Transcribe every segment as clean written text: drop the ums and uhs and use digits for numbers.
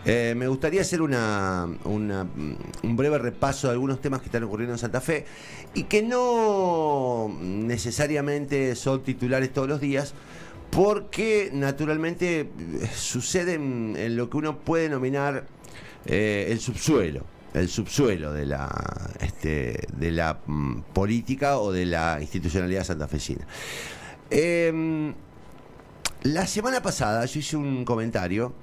Me gustaría hacer un breve repaso de algunos temas que están ocurriendo en Santa Fe y que no necesariamente son titulares todos los días, porque naturalmente suceden en lo que uno puede denominar el subsuelo de la política o de la institucionalidad santafesina. La semana pasada yo hice un comentario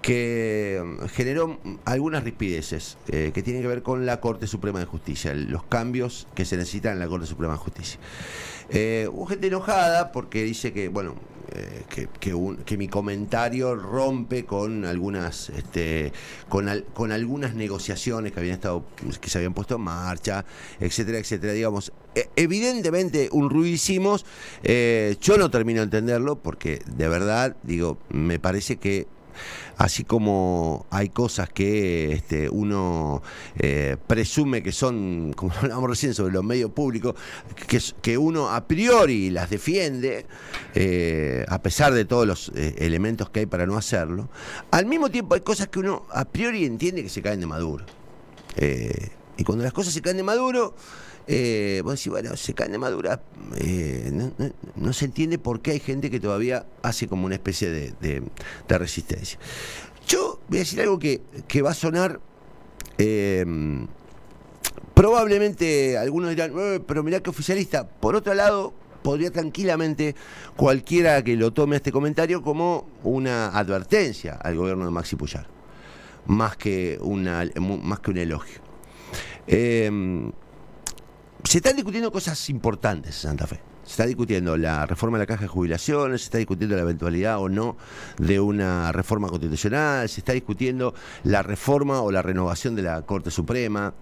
que generó algunas rispideces que tienen que ver con la Corte Suprema de Justicia, los cambios que se necesitan en la Corte Suprema de Justicia. Hubo gente enojada porque dice que, bueno, que mi comentario rompe con algunas con algunas negociaciones que se habían puesto en marcha, etcétera, etcétera. Digamos, evidentemente un ruido hicimos. Yo no termino de entenderlo porque de verdad, digo, me parece que así como hay cosas que uno presume que son, como hablábamos recién sobre los medios públicos, que uno a priori las defiende, a pesar de todos los elementos que hay para no hacerlo, al mismo tiempo hay cosas que uno a priori entiende que se caen de maduro. Y cuando las cosas se caen de maduro, vos decís, bueno, se caen de madura, no se entiende por qué hay gente que todavía hace como una especie de resistencia. Yo voy a decir algo que va a sonar, probablemente algunos dirán, pero mirá que oficialista. Por otro lado, podría tranquilamente cualquiera que lo tome este comentario como una advertencia al gobierno de Maxi Puyar, más que un elogio. Se están discutiendo cosas importantes en Santa Fe. Se está discutiendo la reforma de la caja de jubilaciones, se está discutiendo la eventualidad o no de una reforma constitucional, se está discutiendo la reforma o la renovación de la Corte Suprema,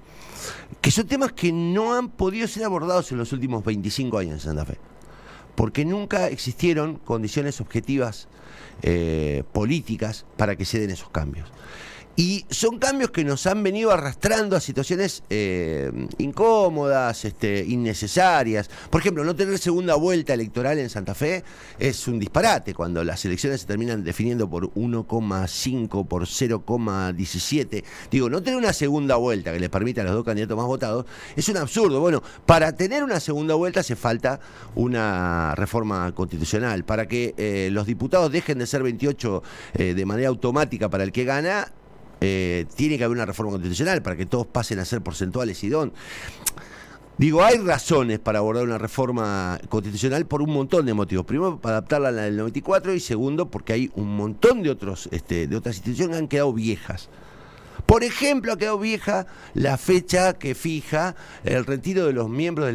que son temas que no han podido ser abordados en los últimos 25 años en Santa Fe, porque nunca existieron condiciones objetivas políticas para que se den esos cambios. Y son cambios que nos han venido arrastrando a situaciones incómodas, innecesarias. Por ejemplo, no tener segunda vuelta electoral en Santa Fe es un disparate, cuando las elecciones se terminan definiendo por 1,5, por 0,17. Digo, no tener una segunda vuelta que les permita a los dos candidatos más votados es un absurdo. Bueno, para tener una segunda vuelta hace falta una reforma constitucional. Para que los diputados dejen de ser 28 de manera automática para el que gana, tiene que haber una reforma constitucional para que todos pasen a ser porcentuales y Digo, hay razones para abordar una reforma constitucional por un montón de motivos. Primero, para adaptarla a la del 94, y segundo, porque hay un montón de otras instituciones que han quedado viejas. Por ejemplo, ha quedado vieja la fecha que fija el retiro de los miembros de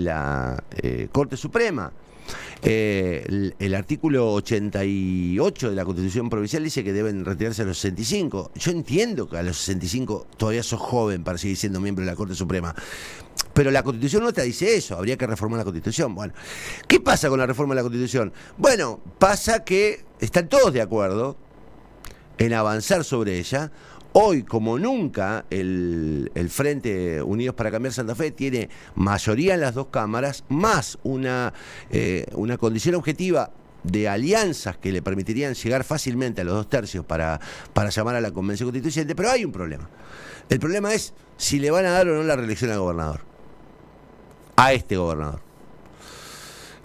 la Corte Suprema. El artículo 88 de la Constitución Provincial dice que deben retirarse a los 65. Yo entiendo que a los 65 todavía sos joven para seguir siendo miembro de la Corte Suprema, pero la Constitución nuestra dice eso, habría que reformar la Constitución. Bueno, ¿qué pasa con la reforma de la Constitución? Bueno, pasa que están todos de acuerdo en avanzar sobre ella. Hoy, como nunca, el Frente Unidos para Cambiar Santa Fe tiene mayoría en las dos cámaras, más una condición objetiva de alianzas que le permitirían llegar fácilmente a los 2/3 para llamar a la Convención Constituyente. Pero hay un problema. El problema es si le van a dar o no la reelección al gobernador. A este gobernador.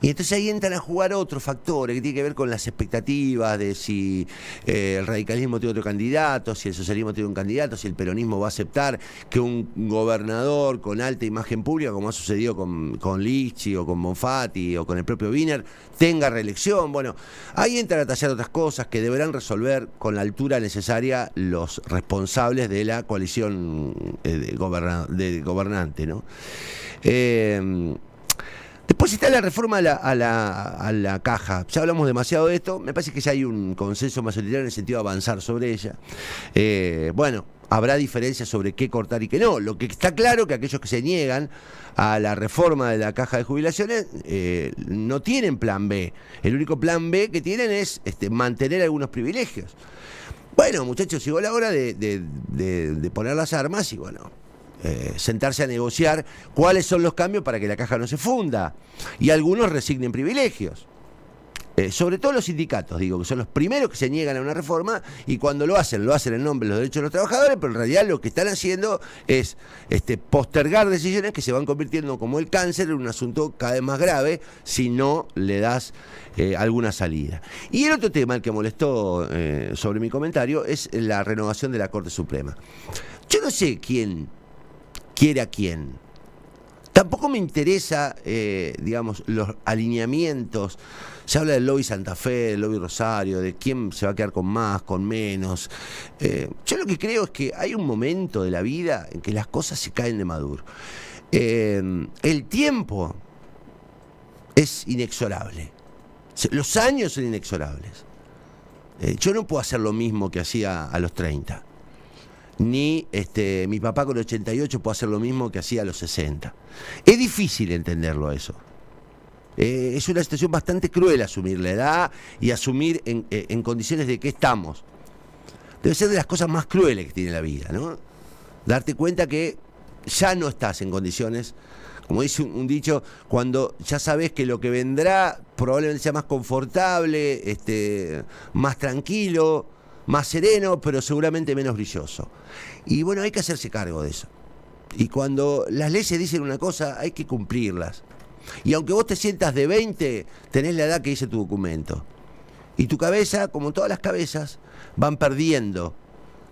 Y entonces ahí entran a jugar otros factores que tienen que ver con las expectativas de si el radicalismo tiene otro candidato, si el socialismo tiene un candidato, si el peronismo va a aceptar que un gobernador con alta imagen pública, como ha sucedido con Lichi o con Bonfatti o con el propio Wiener, tenga reelección. Bueno, ahí entran a tallar otras cosas que deberán resolver con la altura necesaria los responsables de la coalición de gobernante, ¿no? Después está la reforma a la caja. Ya hablamos demasiado de esto. Me parece que ya hay un consenso mayoritario en el sentido de avanzar sobre ella. Bueno, habrá diferencias sobre qué cortar y qué no. Lo que está claro que aquellos que se niegan a la reforma de la caja de jubilaciones no tienen plan B. El único plan B que tienen es mantener algunos privilegios. Bueno, muchachos, llegó la hora de poner las armas y bueno, sentarse a negociar cuáles son los cambios para que la caja no se funda y algunos resignen privilegios. sobre todo los sindicatos, digo, que son los primeros que se niegan a una reforma, y cuando lo hacen en nombre de los derechos de los trabajadores, pero en realidad lo que están haciendo es postergar decisiones que se van convirtiendo como el cáncer en un asunto cada vez más grave si no le das alguna salida. Y el otro tema, el que molestó sobre mi comentario, es la renovación de la Corte Suprema. Yo no sé quién quiere a quién. Tampoco me interesa, digamos, los alineamientos. Se habla del lobby Santa Fe, del lobby Rosario, de quién se va a quedar con más, con menos. Yo lo que creo es que hay un momento de la vida en que las cosas se caen de maduro. El tiempo es inexorable. Los años son inexorables. Yo no puedo hacer lo mismo que hacía a los 30. Ni mi papá con 88 puede hacer lo mismo que hacía a los 60. Es difícil entenderlo eso. Es una situación bastante cruel asumir la edad y asumir en condiciones de que estamos. Debe ser de las cosas más crueles que tiene la vida, ¿no? Darte cuenta que ya no estás en condiciones, como dice un dicho, cuando ya sabes que lo que vendrá probablemente sea más confortable, más tranquilo, más sereno, pero seguramente menos brilloso. Y bueno, hay que hacerse cargo de eso. Y cuando las leyes dicen una cosa, hay que cumplirlas. Y aunque vos te sientas de 20, tenés la edad que dice tu documento. Y tu cabeza, como todas las cabezas, van perdiendo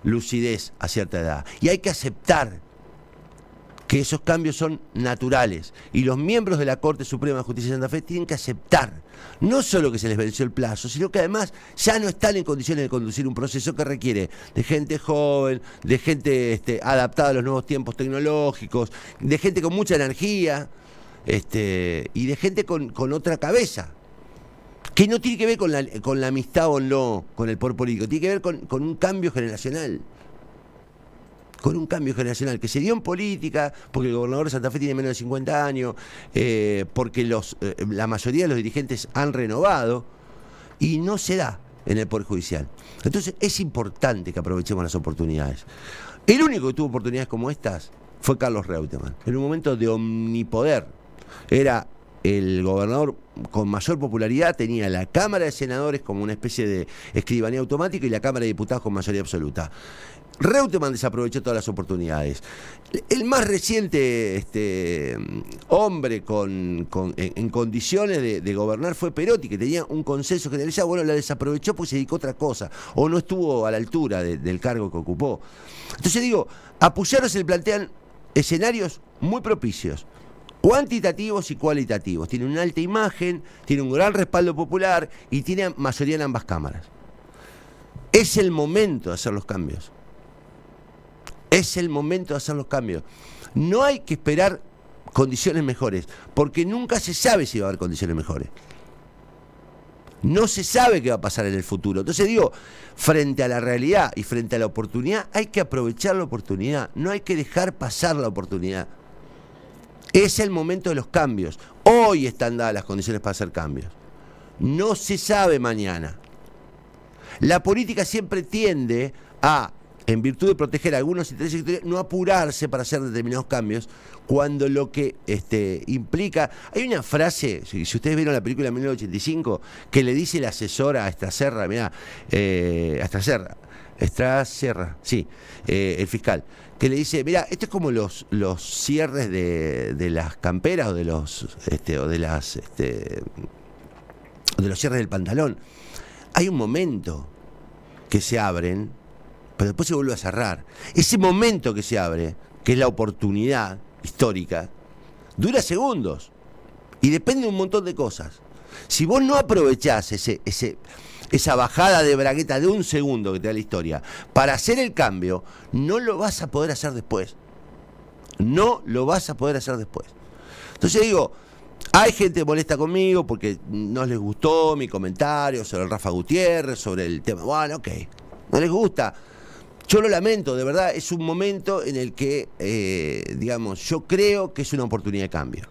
lucidez a cierta edad. Y hay que aceptar que esos cambios son naturales. Y los miembros de la Corte Suprema de Justicia de Santa Fe tienen que aceptar, no solo que se les venció el plazo, sino que además ya no están en condiciones de conducir un proceso que requiere de gente joven, de gente adaptada a los nuevos tiempos tecnológicos, de gente con mucha energía, y de gente con otra cabeza, que no tiene que ver con la amistad o no con el poder político, tiene que ver con un cambio generacional. Con un cambio generacional que se dio en política, porque el gobernador de Santa Fe tiene menos de 50 años, porque la mayoría de los dirigentes han renovado, y no se da en el Poder Judicial. Entonces es importante que aprovechemos las oportunidades. El único que tuvo oportunidades como estas fue Carlos Reutemann, en un momento de omnipoder. Era el gobernador con mayor popularidad, tenía la Cámara de Senadores como una especie de escribanía automática y la Cámara de Diputados con mayoría absoluta. Reutemann desaprovechó todas las oportunidades. El más reciente hombre en condiciones de gobernar fue Perotti, que tenía un consenso generalizado. Bueno, la desaprovechó porque se dedicó a otra cosa, o no estuvo a la altura del cargo que ocupó. Entonces digo, a Puyaro se le plantean escenarios muy propicios, cuantitativos y cualitativos. Tiene una alta imagen, tiene un gran respaldo popular y tiene mayoría en ambas cámaras. Es el momento de hacer los cambios. Es el momento de hacer los cambios. No hay que esperar condiciones mejores, porque nunca se sabe si va a haber condiciones mejores. No se sabe qué va a pasar en el futuro. Entonces digo, frente a la realidad y frente a la oportunidad, hay que aprovechar la oportunidad. No hay que dejar pasar la oportunidad. Es el momento de los cambios. Hoy están dadas las condiciones para hacer cambios. No se sabe mañana. La política siempre tiende a, en virtud de proteger algunos intereses sectoriales, no apurarse para hacer determinados cambios, cuando lo que implica... Hay una frase, si ustedes vieron la película de 1985, que le dice la asesora a Estraserra, mirá, Estraserra, sí, el fiscal, que le dice, mira, esto es como los cierres de las camperas o de los cierres del pantalón. Hay un momento que se abren, pero después se vuelve a cerrar. Ese momento que se abre, que es la oportunidad histórica, dura segundos y depende de un montón de cosas. Si vos no aprovechás esa bajada de bragueta de un segundo que te da la historia para hacer el cambio, no lo vas a poder hacer después. No lo vas a poder hacer después. Entonces digo, hay gente molesta conmigo porque no les gustó mi comentario sobre el Rafa Gutiérrez, sobre el tema. Bueno, ok, no les gusta. Yo lo lamento, de verdad, es un momento en el que, yo creo que es una oportunidad de cambio.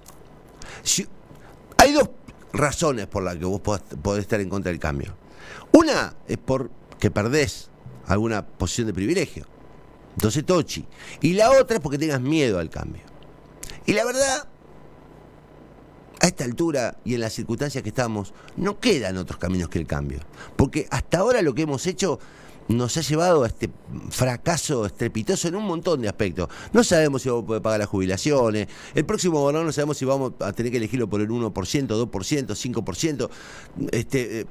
Hay dos razones por las que vos podés estar en contra del cambio. Una es porque perdés alguna posición de privilegio, entonces tochi. Y la otra es porque tengas miedo al cambio. Y la verdad, a esta altura y en las circunstancias que estamos, no quedan otros caminos que el cambio. Porque hasta ahora lo que hemos hecho nos ha llevado a este fracaso estrepitoso en un montón de aspectos. No sabemos si vamos a poder pagar las jubilaciones. El próximo gobernador no sabemos si vamos a tener que elegirlo por el 1%, 2%, 5%.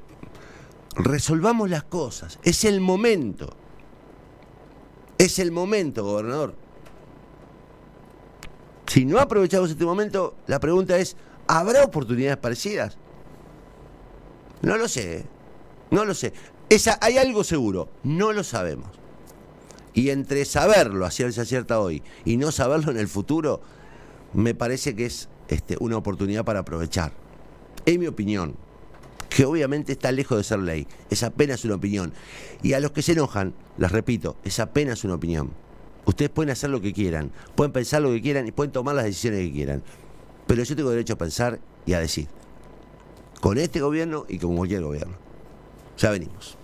Resolvamos las cosas. Es el momento. Es el momento, gobernador. Si no aprovechamos este momento, la pregunta es, ¿habrá oportunidades parecidas? No lo sé, ¿eh? No lo sé. Hay algo seguro, no lo sabemos. Y entre saberlo a ciencia cierta hoy y no saberlo en el futuro, me parece que es una oportunidad para aprovechar. Es mi opinión, que obviamente está lejos de ser ley, es apenas una opinión. Y a los que se enojan, les repito, es apenas una opinión. Ustedes pueden hacer lo que quieran, pueden pensar lo que quieran y pueden tomar las decisiones que quieran. Pero yo tengo derecho a pensar y a decir. Con este gobierno y con cualquier gobierno. Ya venimos.